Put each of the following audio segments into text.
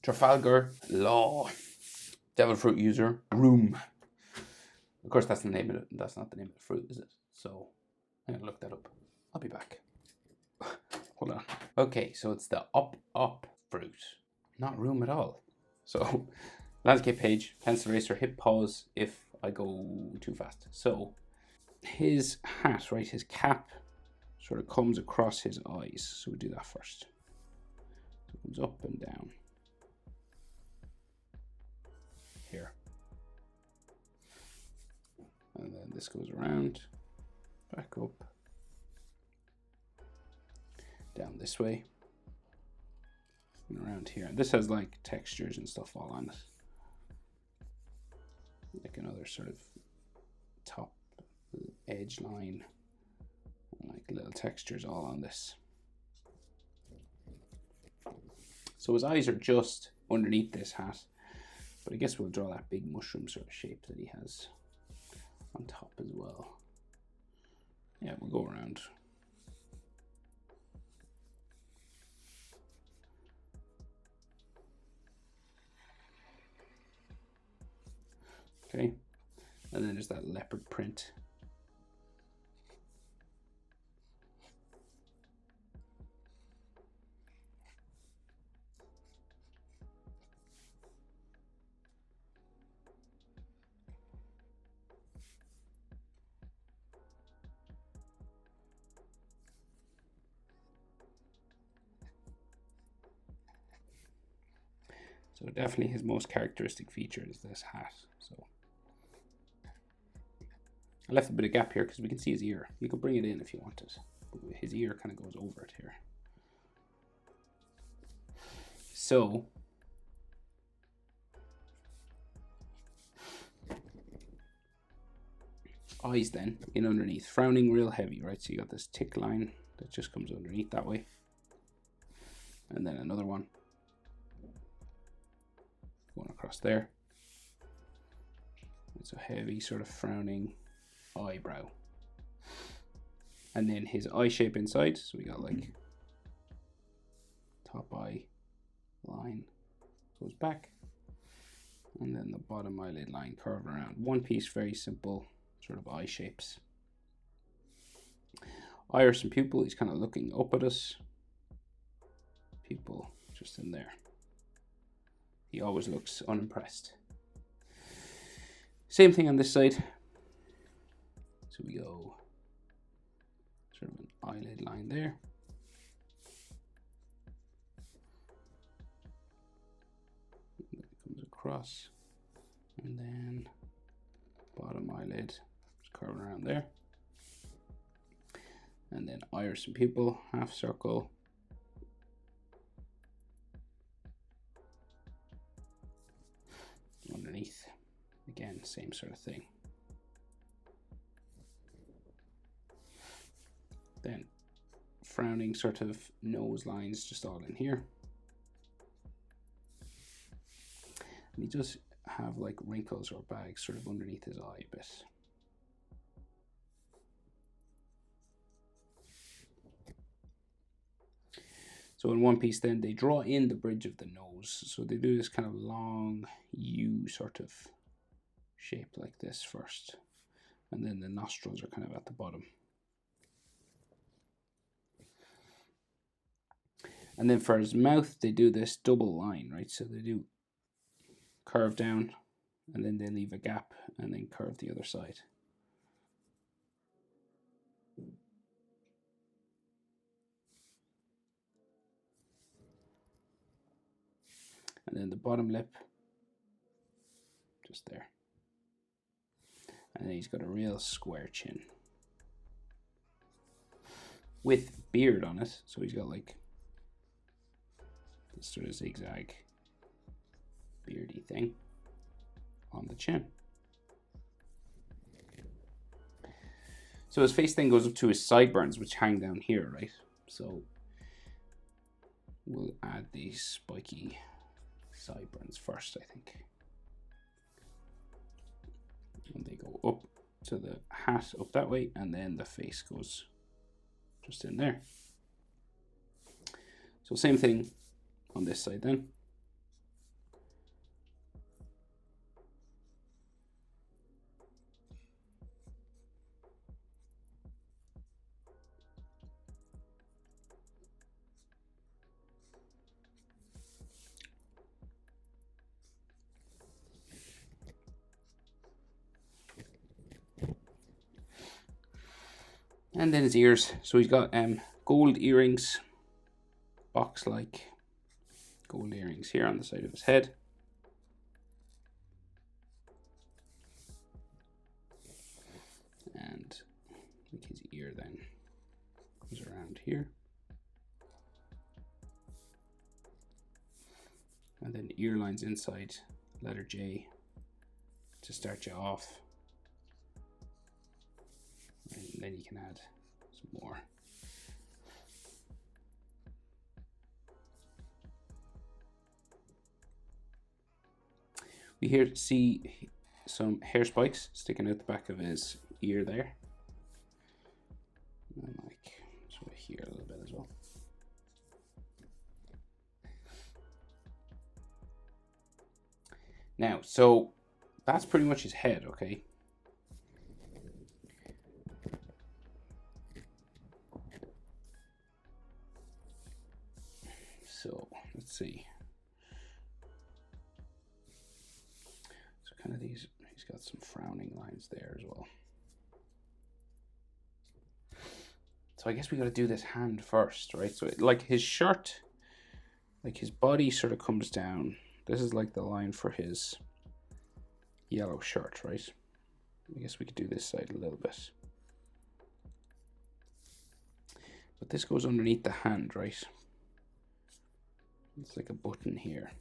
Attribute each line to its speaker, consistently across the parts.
Speaker 1: Trafalgar Law. Devil fruit user. Room. Of course, that's the name of it. That's not the name of the fruit, is it? So I'm gonna look that up. I'll be back. Hold on. Okay, so it's the up fruit, not room at all. So landscape page, pencil eraser, hit pause if I go too fast. So his hat, right, his cap sort of comes across his eyes. So we do that first. So it comes up and down here. And then this goes around, back up, down this way, and around here. This has like textures and stuff all on it. Like another sort of top edge line, and like little textures all on this. So his eyes are just underneath this hat, but I guess we'll draw that big mushroom sort of shape that he has on top as well. Yeah, we'll go around. Okay, and then there's that leopard print. So definitely his most characteristic feature is this hat. So I left a bit of gap here because we can see his ear. You could bring it in if you wanted. But his ear kind of goes over it here. So eyes then in underneath, frowning real heavy, right? So you got this tick line that just comes underneath that way, and then another one going across there. It's a heavy sort of frowning eyebrow, and then his eye shape inside. So we got like top eye line goes back, and then the bottom eyelid line curved around. One piece, very simple sort of eye shapes. Iris and pupil, he's kind of looking up at us. Pupil just in there. He always looks unimpressed. Same thing on this side. So we go sort of an eyelid line there. And it comes across, and then bottom eyelid just curving around there. And then iris and pupil, half circle. Underneath, again, same sort of thing. Then frowning sort of nose lines just all in here. And he does have like wrinkles or bags sort of underneath his eye a bit. So in one piece then they draw in the bridge of the nose. So they do this kind of long U sort of shape like this first. And then the nostrils are kind of at the bottom. And then for his mouth, they do this double line, right? So they do curve down, and then they leave a gap, and then curve the other side. And then the bottom lip, just there. And then he's got a real square chin with beard on it. So he's got like this sort of zigzag beardy thing on the chin. So his face then goes up to his sideburns, which hang down here, right? So we'll add these spiky sideburns first, I think. And they go up to the hat up that way, and then the face goes just in there. So same thing on this side then. And then his ears. So he's got gold earrings, box-like gold earrings here on the side of his head. And I think his ear then goes around here. And then ear lines inside, letter J to start you off. And then you can add some more. We here see some hair spikes sticking out the back of his ear there. And like sort of here a little bit as well. Now, so that's pretty much his head, okay? So let's see. So kind of these, he's got some frowning lines there as well. So I guess we got to do this hand first, right? So like his shirt, like his body sort of comes down. This is like the line for his yellow shirt, right? I guess we could do this side a little bit. But this goes underneath the hand, right? It's like a button here.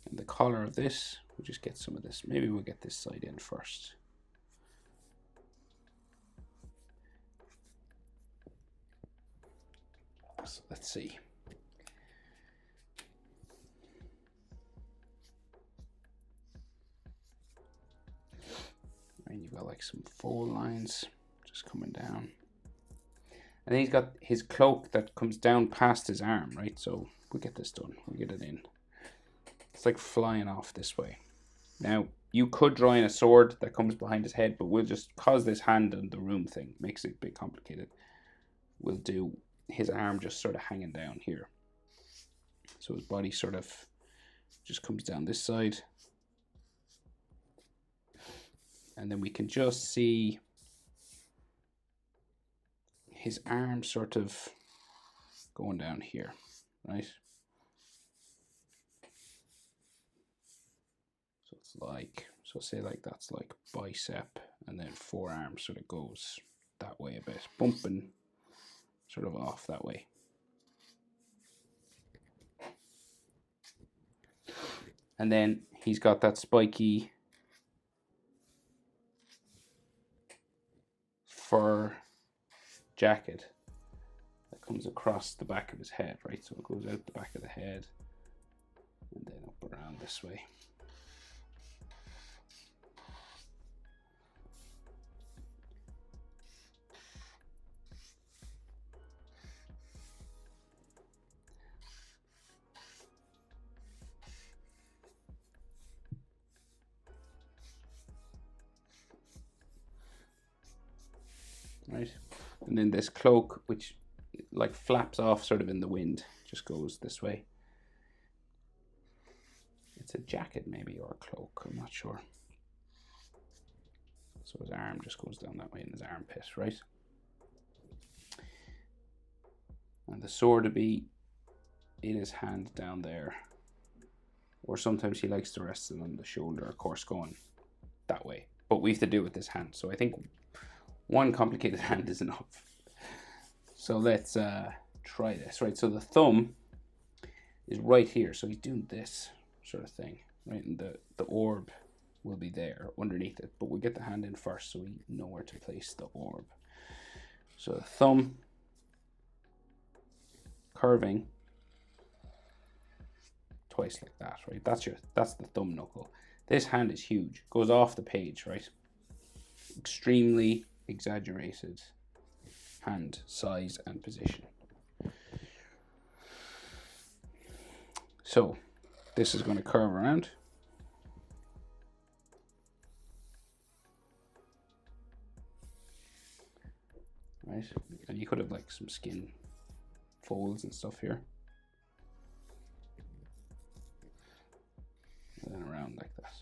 Speaker 1: And the collar of this, we'll just get some of this. Maybe we'll get this side in first. So let's see. And you've got like some fold lines just coming down. And then he's got his cloak that comes down past his arm, right? So we'll get this done. We'll get it in. It's like flying off this way. Now, you could draw in a sword that comes behind his head, but we'll just, cause this hand and the room thing makes it a bit complicated, we'll do his arm just sort of hanging down here. So his body sort of just comes down this side. And then we can just see his arm sort of going down here, right? So it's like, so say like that's like bicep, and then forearm sort of goes that way a bit, bumping sort of off that way. And then he's got that spiky fur jacket that comes across the back of his head, right? So it goes out the back of the head and then up around this way. Right, and then this cloak, which like flaps off sort of in the wind, just goes this way. It's a jacket maybe, or a cloak, I'm not sure. So his arm just goes down that way in his armpit, right? And the sword to be in his hand down there. Or sometimes he likes to rest it on the shoulder, of course, going that way. But we have to do it with this hand. So I think one complicated hand is enough. So let's try this, right? So the thumb is right here. So he's doing this sort of thing, right? And the orb will be there underneath it. But we'll get the hand in first so we know where to place the orb. So the thumb curving twice like that, right? That's the thumb knuckle. This hand is huge, goes off the page, right? Extremely exaggerated hand size and position. So this is going to curve around. Right, and you could have like some skin folds and stuff here. And then around like that.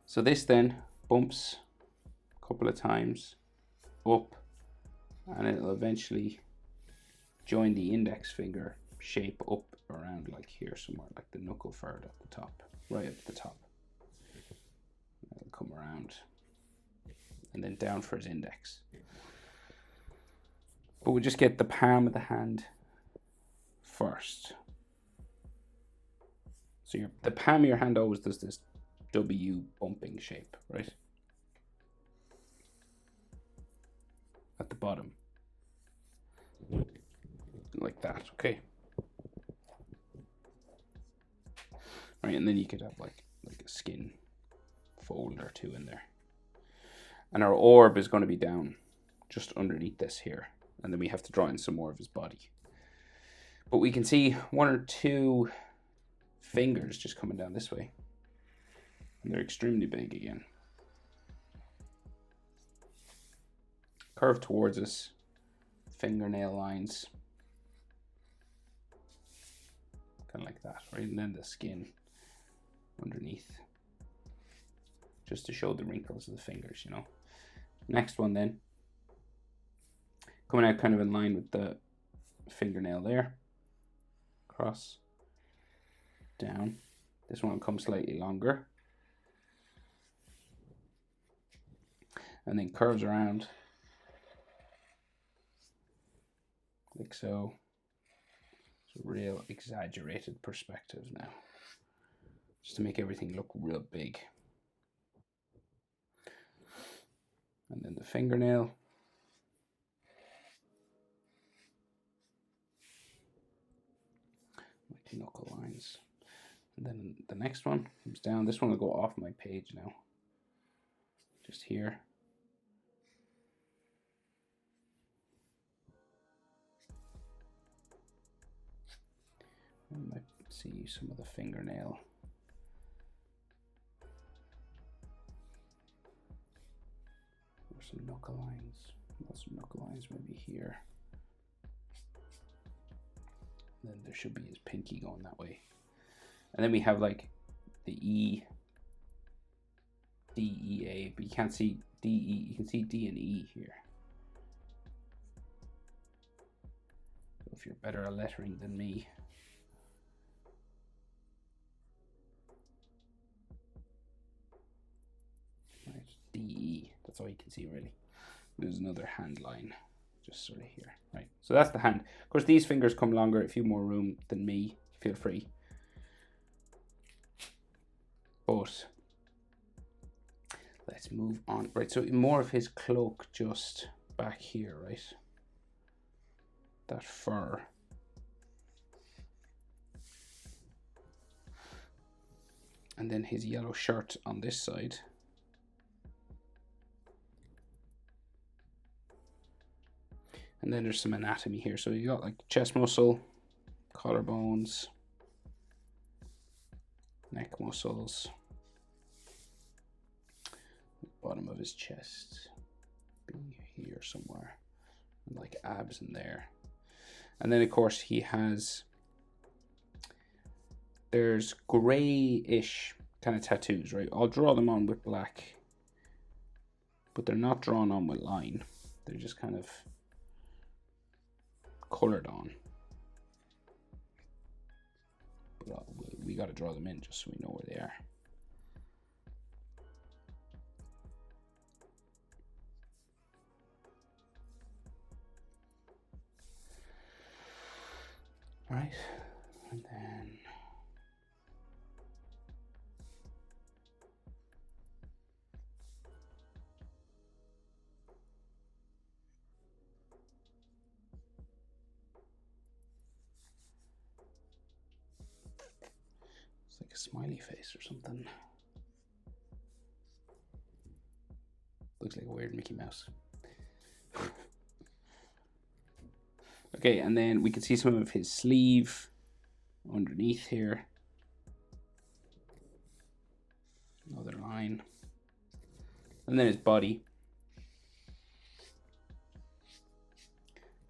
Speaker 1: So this then bumps a couple of times up, and it'll eventually join the index finger shape up around like here somewhere, like the knuckle furred at the top, right at the top. It'll come around and then down for his index. But we'll just get the palm of the hand first. So the palm of your hand always does this W bumping shape, right? At the bottom. Like that, okay. Right, and then you could have like a skin fold or two in there. And our orb is going to be down just underneath this here. And then we have to draw in some more of his body. But we can see one or two fingers just coming down this way. And they're extremely big again. Curve towards us. Fingernail lines. Kind of like that, right? And then the skin underneath. Just to show the wrinkles of the fingers, you know. Next one then. Coming out kind of in line with the fingernail there. Cross. Down. This one will come slightly longer. And then curves around. Like so. It's a real exaggerated perspective now. Just to make everything look real big. And then the fingernail. Like knuckle lines. And then the next one comes down. This one will go off my page now. Just here. You might see some of the fingernail. There's some knuckle lines. Lots of knuckle lines maybe here. And then there should be his pinky going that way. And then we have like the E, D, E, A, but you can't see D, E. You can see D and E here. So if you're better at lettering than me. Right, D, E. That's all you can see really. There's another hand line just sort of here. Right, so that's the hand. Of course, these fingers come longer. If you have more room than me, feel free. But let's move on. Right, so more of his cloak just back here, right? That fur. And then his yellow shirt on this side. And then there's some anatomy here. So you got like chest muscle, collarbones, neck muscles, bottom of his chest being here somewhere, and like abs in there. And then of course he has, there's grayish kind of tattoos, right? I'll draw them on with black, but they're not drawn on with line. They're just kind of colored on. But we got to draw them in just so we know where they are. All right, and then it's like a smiley face or something. Looks like a weird Mickey Mouse. Okay, and then we can see some of his sleeve underneath here. Another line. And then his body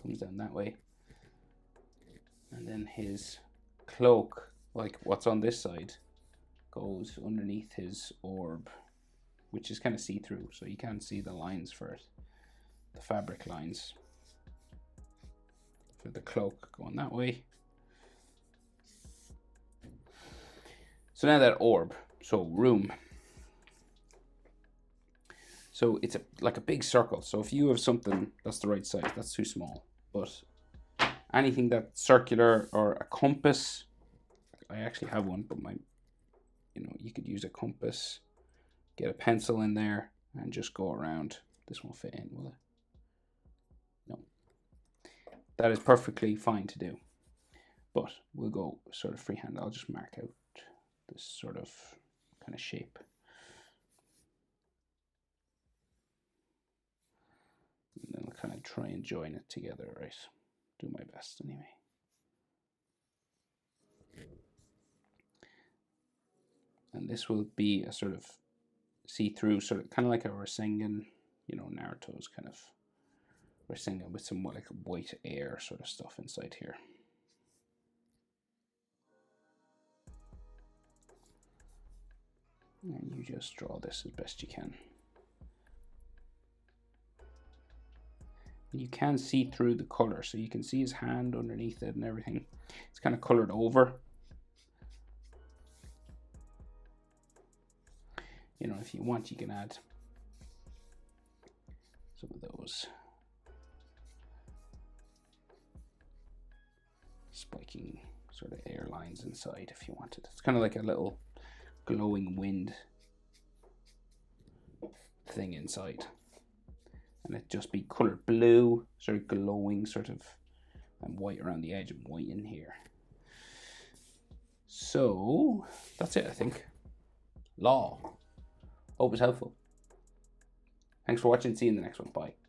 Speaker 1: comes down that way. And then his cloak, like what's on this side, goes underneath his orb which is kind of see-through, so you can't see the lines for it, the fabric lines for the cloak going that way. So now that orb, so room. So it's like a big circle. So if you have something that's the right size, that's too small. But anything that's circular or a compass, I actually have one, but you could use a compass, get a pencil in there and just go around. This won't fit in, will it? No. That is perfectly fine to do. But we'll go sort of freehand. I'll just mark out this sort of kind of shape. And then I'll kind of try and join it together, right? Do my best anyway. And this will be a sort of see-through, sort of kind of like a Rasengan, Naruto's kind of Rasengan with some like white air sort of stuff inside here. And you just draw this as best you can. And you can see through the color, so you can see his hand underneath it and everything. It's kind of colored over. If you want, you can add some of those spiking sort of air lines inside if you wanted. It's kind of like a little glowing wind thing inside. And it just be colored blue, sort of glowing, sort of, and white around the edge and white in here. So that's it, I think. Law. Hope it's helpful. Thanks for watching. See you in the next one. Bye.